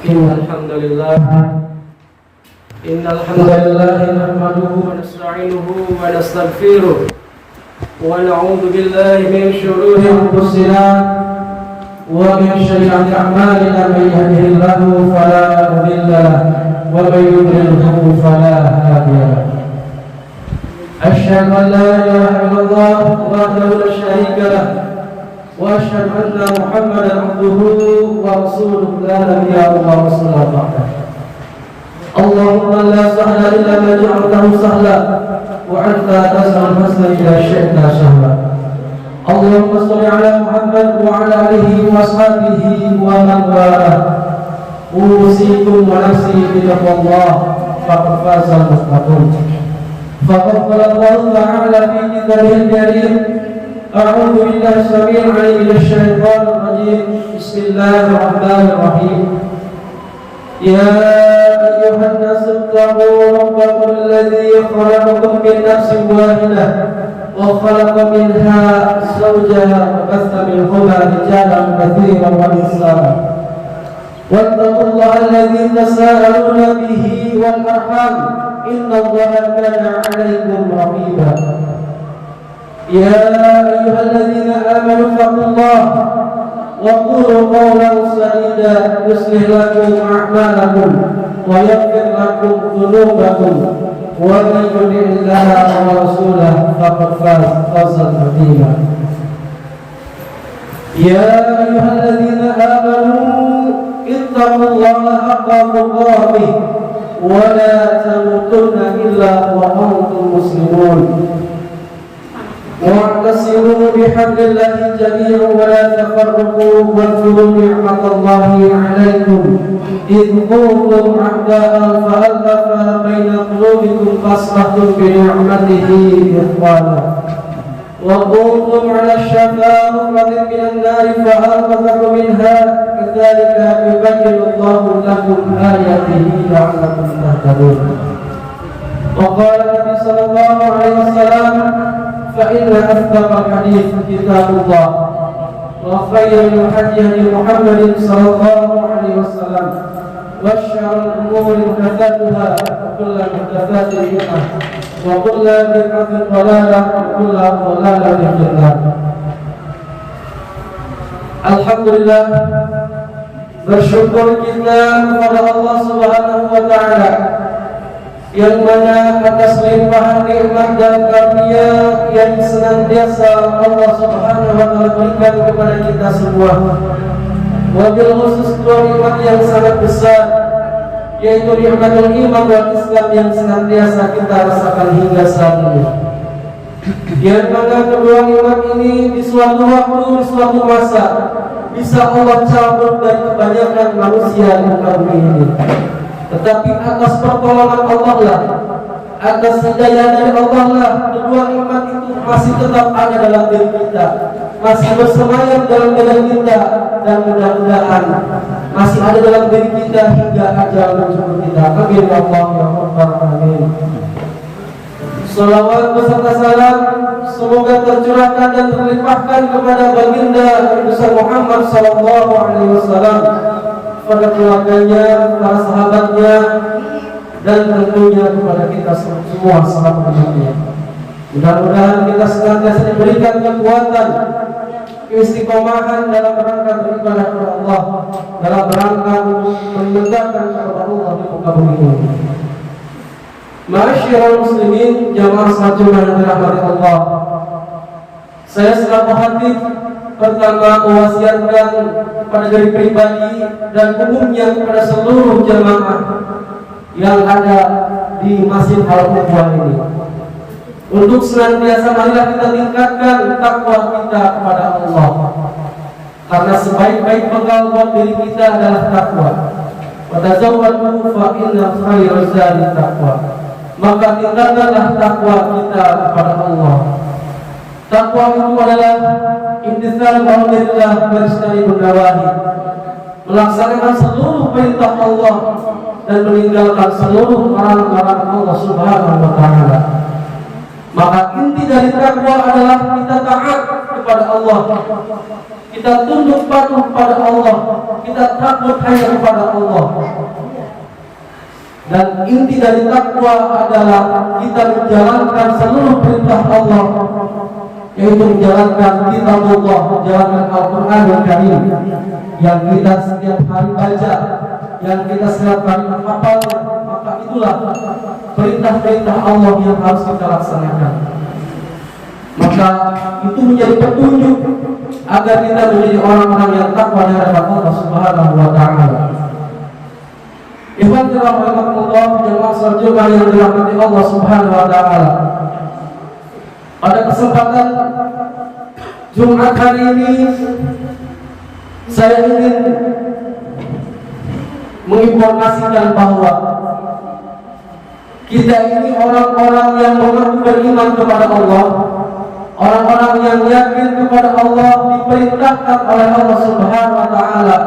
الحمد لله نحمده ونستعينه ونستغفره ونعوذ بالله من شرور أنفسنا ومن سيئات أعمالنا من يهده الله فلا مضل له ومن يضلله فلا هادي له أشهد أن لا إله إلا الله وحده لا شريك له وأشهد أن محمدا عبده ورسوله لا نبي إلا رسول بعده اللهم لا سهل إلا ما جعلته سهلا وأنت تسهل الحزن إذا شئت سهلا اللهم صل على محمد وعلى آله وأصحابه ومن والاه أوصيكم ونفسي بتقوى الله فقد فاز المتقون فقد قال الله تعالى في كتابه الكريم أعوذ بالله السميع العليم من الشيطان الرجيم بسم الله الرحمن الرحيم يا أيها الناس اتقوا ربكم الذي خلقكم من نفس واحدة وخلق منها زوجها وبث منهما رجالا كثيرا ونساء واتقوا الله الذي تساءلون به والأرحام إن الله كان عليكم رقيبا يا أيها الذين آمنوا اتقوا الله وقولوا قولا سديدا يصلح لكم أعمالكم ويغفر لكم ذنوبكم ومن يطع الله ورسوله فقد فاز فوزا عظيما يا أيها الذين آمنوا اتقوا الله حق تقاته ولا تموتن إلا وأنتم مسلمون واعتصموا بحبل الله جميعا ولا تفرقوا واذكروا نعمة الله عليكم إذ كنتم أعداء فألف بين قلوبكم فأصبحتم بنعمته إخوانا وكنتم على الشفا حفرة من النار فأنقذكم منها كذلك يبين الله لكم آياته لعلكم تهتدون وقال النبي صلى الله عليه وسلم فإن أصدق الحديث كتاب الله وخير الهدي هدي محمد صلى الله عليه وسلم وشر الأمور محدثاتها وكل محدثات بدعة وكل بدعة ضلالة وكل ضلالة في النار. Alhamdulillah, bersyukur kita kepada Allah Subhanahu wa taala yang mana atas limpahan nikmat dan karunia yang senantiasa Allah Subhanahu wa taala berikan kepada kita semua. Wabil khusus dua nikmat yang sangat besar, yaitu nikmatul iman dan Islam yang senantiasa kita rasakan hingga saat ini. Yang mana kedua nikmat ini di suatu waktu, di suatu masa bisa Allah cabut dari kebanyakan manusia di muka bumi ini. Tetapi atas pertolongan Allah lah, atas hidayah dari Allah lah, kedua nikmat itu masih tetap ada dalam diri kita, masih bersemayam dalam diri kita, dan mudah-mudahan masih ada dalam diri kita hingga ajal menjemput kita. Amin ya Allah ya Rabbal alamin. Salawat beserta salam semoga tercurahkan dan terlimpahkan kepada baginda Nabi Muhammad sallallahu alaihi wasallam, pada keluarganya, para sahabatnya, dan tentunya kepada kita semua sahabat umatnya. Mudah-mudahan kita senantiasa diberikan kekuatan, keistiqomahan dalam rangka beribadah kepada Allah, dalam rangka menegakkan kepada Allah di muka bumi ini. Ma'asyiral muslimin, jamaah salat Jumat yang dirahmati Allah. Saya selaku khatib pertama mewasiatkan pada diri pribadi dan umumnya kepada seluruh jamaah yang ada di Masjid Al-Quwan ini untuk senantiasa marilah kita tingkatkan takwa kita kepada Allah, karena sebaik-baik bekal buat diri kita adalah takwa. Wa tazawwadu fa inna khairaz zadi taqwa. Maka tingkatkanlah takwa kita kepada Allah. Takwa itu adalah imtithal awamirillah wa ijtinabun nawahi, melaksanakan seluruh perintah Allah dan meninggalkan seluruh larangan Allah Subhanahu wa taala. Maka inti dari takwa adalah kita taat kepada Allah, kita tunduk patuh pada Allah, kita kita takut hanya kepada Allah. Dan inti dari takwa adalah kita menjalankan seluruh perintah Allah, yaitu menjalankan kitab Allah, menjalankan Al-Quran yang Karim yang kita setiap hari baca, yang kita setiap hari menghafal. Maka itulah perintah-perintah Allah yang harus kita laksanakan. Maka itu menjadi petunjuk agar kita menjadi orang-orang yang takwa di hadapan Allah Subhanahu wa Ta'ala. Ikhwan rahimakumullah, jemaah salat Jumat yang dirahmati Allah Subhanahu wa Ta'ala. Pada kesempatan Jumat hari ini saya ingin menginformasikan bahwa kita ini orang-orang yang mengaku beriman kepada Allah, orang-orang yang yakin kepada Allah, diperintahkan oleh Allah Subhanahu wa Ta'ala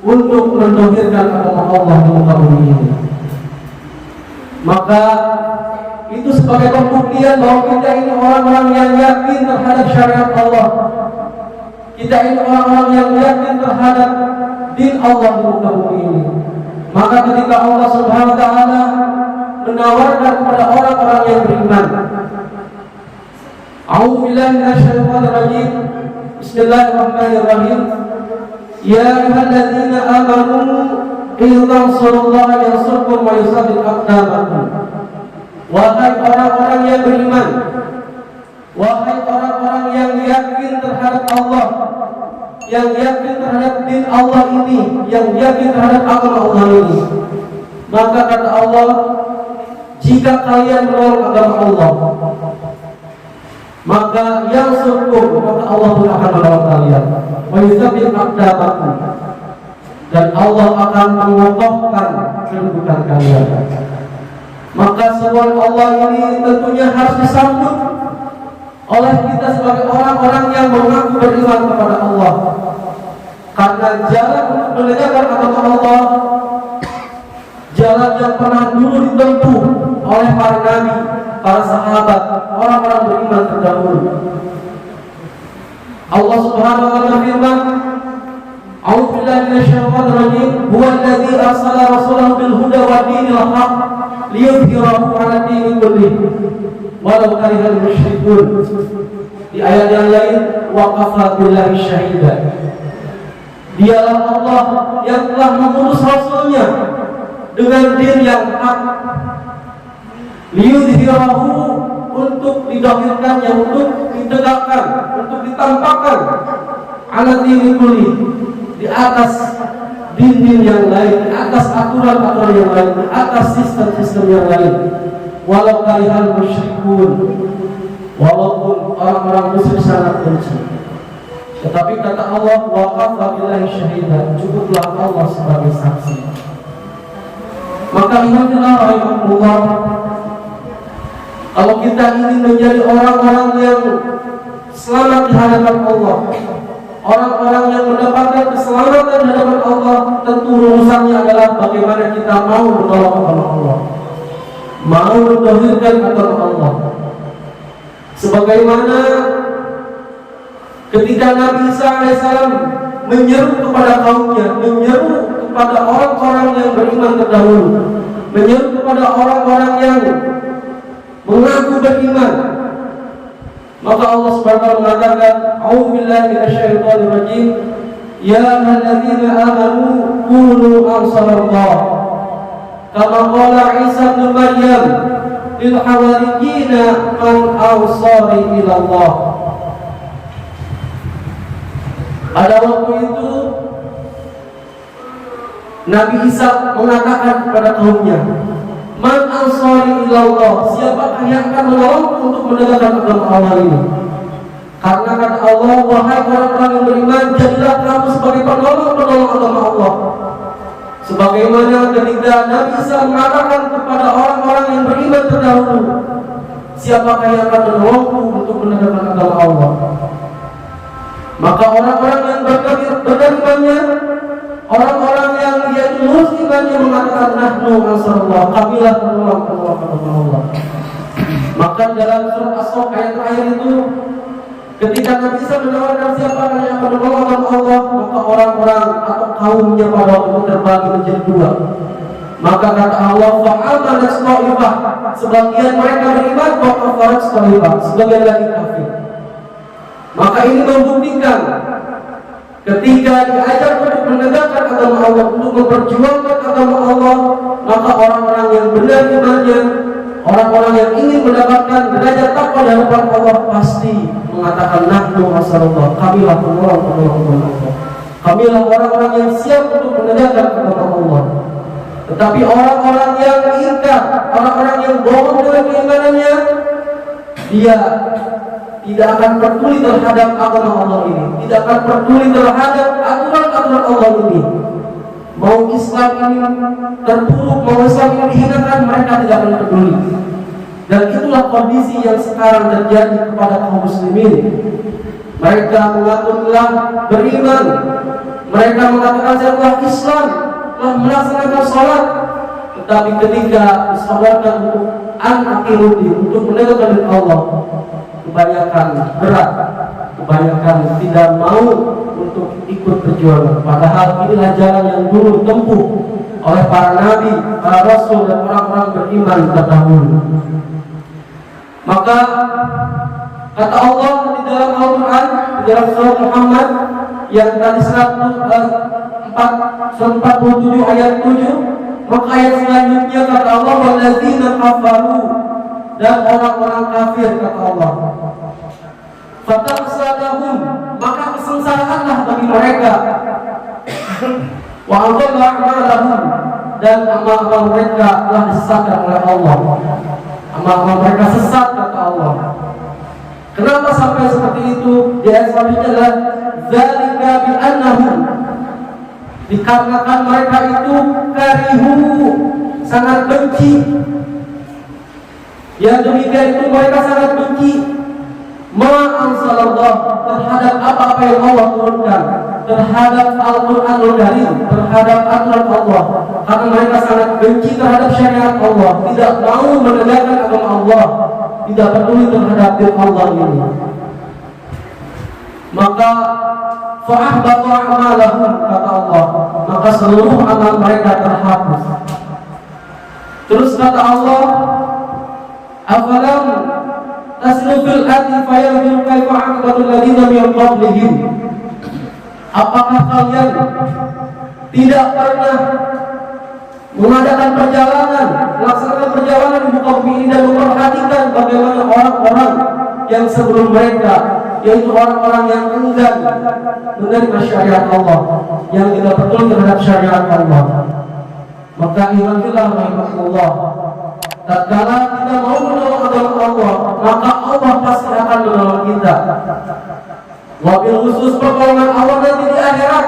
untuk mendohirkan agama Allah di muka bumi ini. Maka itu sebagai pembuktian bahwa kita ini orang-orang yang yakin terhadap syariat Allah. Kita ini orang-orang yang yakin terhadap din Allah di muka bumi ini. Maka ketika Allah Subhanahu wa Ta'ala menawarkan kepada orang-orang yang beriman, A'udzubillahi minasyaitonir rajim. Bismillahirrahmanirrahim. Ya ayyuhalladzina amanu in tansurullaha yansurkum wa yusabbit aqdamakum. Wahai orang-orang yang beriman, wahai orang-orang yang yakin terhadap Allah, yang yakin terhadap din Allah ini, yang yakin terhadap agama Allah ini, maka kata Allah, jika kalian menolong agama Allah, maka yang surkum, maka Allah pun akan menolong kalian. Wa yusabbit aqdamakum, dan Allah akan mengokohkan kedudukan kalian. Maka seruan Allah ini tentunya harus disambut oleh kita sebagai orang-orang yang mengaku beriman kepada Allah. Karena jalan untuk menegakkan agama Allah, jalan yang pernah dulu ditempuh oleh para nabi, para sahabat, orang-orang beriman terdahulu. Allah Subhanahu wa Ta'ala firman, A'udzubillahi minasyaitonir rajim. Huwallazi arsala rasulahu bil huda wa dinil haqq liyudhhirahu 'ala dini kullih walau karihal musyrikun. Di ayat yang lain, wa kafa billahi syahida. Dialah Allah yang telah mengutus rasulnya dengan din yang hak, liyudhhirahu, untuk didahirkannya, untuk ditegakkan, untuk ditampakkan, 'ala dini kullih, di atas din-din yang lain, di atas aturan-aturan yang lain, di atas sistem-sistem yang lain. Walau karihal musyrikun, walaupun orang-orang musyrik sangat benci. Tetapi kata Allah, wa kafa billahi syahida, cukuplah Allah sebagai saksi. Maka ingatlah rahimahullah, kalau kita ingin menjadi orang-orang yang selamat di hadapan Allah, orang-orang yang mendapatkan keselamatan di hadapan Allah, tentu rumusannya adalah bagaimana kita mau menolong agama Allah, mau mendahulukan agama Allah. Sebagaimana ketika Nabi Isa AS menyeru kepada kaumnya, menyeru kepada orang-orang yang beriman terdahulu, menyeru kepada orang-orang yang mengaku beriman, maka Allah Subhanahu wa Ta'ala mengatakan, A'udzubillahi minasyaitonir rajim. Ya ayyuhalladzina amanu kunu ansarallah kama qala Isa bin Maryam lil hawariyina man ansari ila Allah. Pada waktu itu Nabi Isa mengatakan kepada kaumnya, man ansari ilallah, siapakah yang akan menolongku untuk menegakkan agama Allah ini? Karena kata Allah, wahai orang-orang yang beriman, jadilah kamu sebagai penolong-penolong agama Allah. Sebagaimana ketika Nabi Isa mengatakan kepada orang-orang yang beriman terdahulu, siapakah yang akan menolongku untuk menegakkan agama Allah? Maka orang-orang yang berimannya, orang-orang yang dia lulus imannya mengatakan, nahnu ansarullah, kamilah penolong agama Allah. Maka dalam surat As-Saff ayat terakhir itu, Ketika Nabi Isa menawarkan siapa yang akan menolong Allah, maka orang-orang atau kaumnya pada waktu itu terbagi menjadi dua. Maka kata Allah, fa'amanat ta'ifah, sebagian mereka beriman, wa kafarat ta'ifah, sebagian lagi kafir. Maka ini membuktikan ketika diajak untuk menegakkan agama Allah, untuk memperjuangkan agama Allah, maka orang-orang yang benar imannya, orang-orang yang ingin mendapatkan derajat takwa di hadapan Allah pasti mengatakan nahnu nasrullah, kamilah penolong Allah. Kamilah orang-orang yang siap untuk menegakkan agama Allah. Tetapi orang-orang yang ingkar, orang-orang yang bohong dengan keimanannya, dia tidak akan peduli terhadap agama Allah ini, tidak akan peduli terhadap aturan-aturan Allah ini. Mau Islam ini terpuruk, mau Islam ini dihinakan, mereka tidak akan peduli. Dan itulah kondisi yang sekarang terjadi kepada kaum muslimin. Mereka mengaku telah beriman, mereka mengatakan saya telah Islam, telah melaksanakan sholat, tetapi ketika disadarkan untuk an-aqiludi, untuk menegakkan Allah, kebanyakan berat, kebanyakan tidak mau untuk ikut perjuangan. Padahal inilah jalan yang dulu ditempuh oleh para nabi, para rasul dan orang-orang beriman terdahulu. Maka kata Allah di dalam Al-Quran, di dalam surah Muhammad yang tadi 147 ayat 7, maka ayat selanjutnya kata Allah, walladzina kafaru, dan orang-orang kafir kata Allah, fatahsadahum, maka kesengsaraanlah bagi mereka, wa adalla a'malahum, dan amal-amal mereka telah disesatkan oleh Allah. Amal-amal mereka sesat kata Allah. Kenapa sampai seperti itu? Di ayat selanjutnya adalah dzalika bi annahum, dikarenakan mereka itu karihu, sangat benci. Yang demikian itu mereka sangat benci ma anzalallah, terhadap apa-apa yang Allah turunkan, terhadap Al-Qur'anul Karim, terhadap aturan Allah. Karena mereka sangat benci terhadap syariat Allah, tidak mau menegakkan agama Allah, tidak peduli terhadap din Allah ini. Maka fa'ahbatu a'malahum kata Allah, maka seluruh amal mereka terhapus. Terus kata Allah, afalam taslu fil ardi fayanzuru kaifa 'aqibatul ladzina min qablihim, apakah kalian tidak pernah mengadakan perjalanan, melaksanakan perjalanan di muka bumi ini dan memperhatikan bagaimana orang-orang yang sebelum mereka, yaitu orang-orang yang enggan menerima syariat Allah, yang tidak peduli terhadap syariat Allah. Maka imanillah rahimahullah, tatkala kita mau menolong agama Allah, maka Allah pasti akan menolong kita. Wabil khusus pertolongan Allah nanti di akhirat.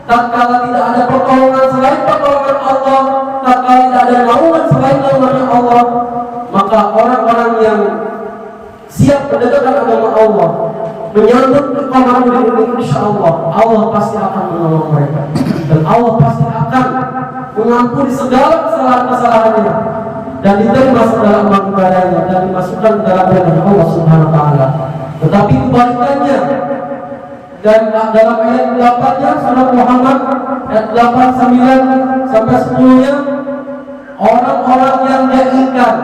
Tatkala tidak ada pertolongan selain pertolongan Allah, tatkala tidak ada naungan selain naungan Allah, maka orang-orang yang siap mendekatkan agama Allah, menyambut kepada ini, insyaallah Allah pasti akan menolong mereka, dan Allah pasti akan mengampuni segala kesalahan-kesalahannya, dan diterima segala amal ibadahnya, dan dimasukkan ke dalam rahmat Allah Subhanahu wa taala. Tetapi kebalikannya, dan dalam ayat 8-nya surah Muhammad ayat 8, 9 sampai 10-nya, orang-orang yang dia ingkar,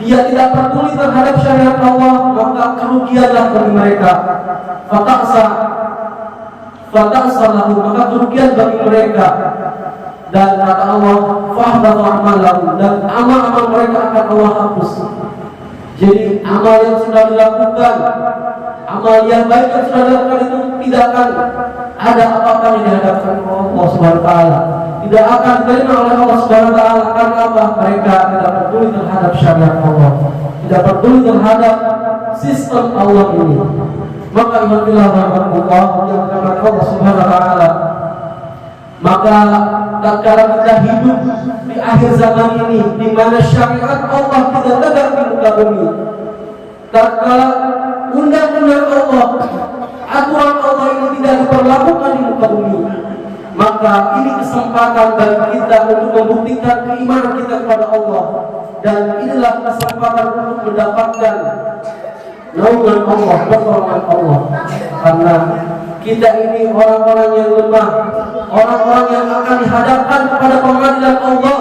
dia tidak peduli terhadap syariat Allah, maka kerugianlah bagi mereka. Fata'sa lahu, maka kerugian bagi mereka. Dan kata Allah, fahbatu a'malahum, dan amal-amal mereka akan Allah hapus. Jadi amal yang sudah dilakukan, amal yang baik yang sudah dilakukan itu tidak akan ada apa-apa yang dihadapkan Allah Subhanahu wa taala, tidak akan diterima oleh Allah Subhanahu wa taala. Karena apa? Mereka tidak peduli terhadap syariat Allah, tidak peduli terhadap sistem Allah ini. Maka imanillah rahmatullah yang dirahmati Allah Subhanahu wa taala, maka tatkala kita hidup di akhir zaman ini, di mana syariat Allah tidak tegak di muka bumi, tatkala undang-undang Allah, aturan Allah ini tidak diperlakukan di muka bumi, maka ini kesempatan bagi kita untuk membuktikan keimanan kita kepada Allah, dan inilah kesempatan untuk mendapatkan naungan Allah, pertolongan Allah. Karena kita ini orang-orang yang lemah, orang-orang yang akan dihadapkan kepada pengadilan Allah.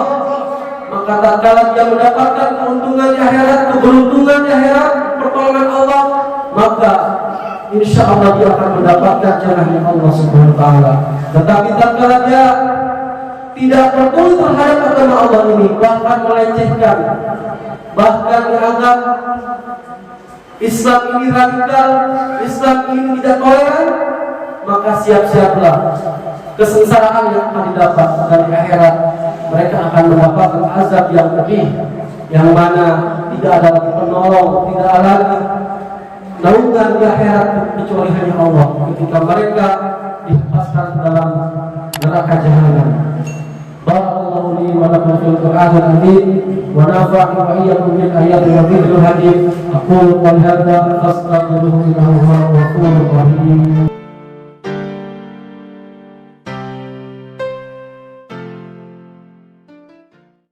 Maka tak kala dia mendapatkan keuntungan di akhirat, keberuntungan di akhirat, pertolongan Allah, maka insya Allah dia akan mendapatkan janahnya Allah Subhanahu wa Ta'ala. Tetapi tak kala dia tidak bertolak terhadap agama Allah ini, bahkan melecehkan, bahkan dianggap Islam ini radikal, Islam ini tidak toleran, maka siap-siaplah kesengsaraan yang akan didapat dan di akhirat mereka akan mendapatkan azab yang pedih, yang mana tidak ada lagi penolong, tidak ada lagi naungan di akhirat kecuali hanya Allah ketika mereka dihempaskan dalam neraka jahanam. Barakallahu li wa lakum fil Qur'anil azim wa nafa'ani wa iyyakum bil ayati wa dhikril hakim. Aqulu qawli hadza astaghfirullaha wa atubu ilaih.